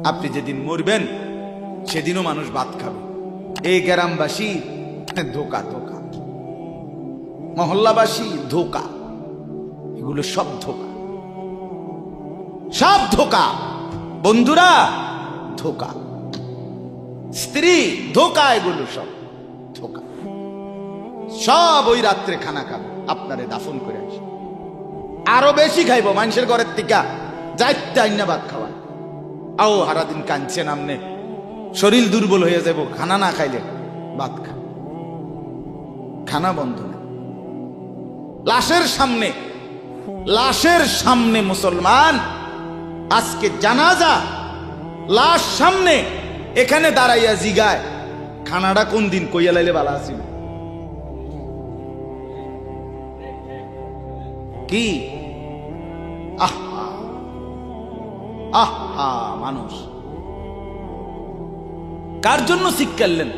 আপনি যেদিন মরবেন সেদিনও মানুষ ভাত খাবে। এই গ্রামবাসী ধোকা ধোকা, মহল্লাবাসী ধোকা, এগুলো সব ধোকা, সব ধোকা। বন্ধুরা ধোকা, স্ত্রী ধোকা, এগুলো সব ধোকা। সব ওই রাত্রে খানা খাবে, আপনারে দাফন করে আসে। আরো বেশি খাইব মানুষের ঘরের থেকে যাইতে আইনা ভাত খাওয়া। আও হারাদিন কাঁদছেন আমনে, শরীর দুর্বল হয়ে যাব খানা না খাইলে। ভাত খা, খানা বন্ধ না। লাশের সামনে, লাশের সামনে মুসলমান আজকে জানাজা, লাশ সামনে, এখানে দাঁড়াইয়া জিগায় খানাটা কোন দিন কইয়া লাইলে ভালো আছিল। কি আহা আহা, মানুষ কার জন্য শিক্ষালেন?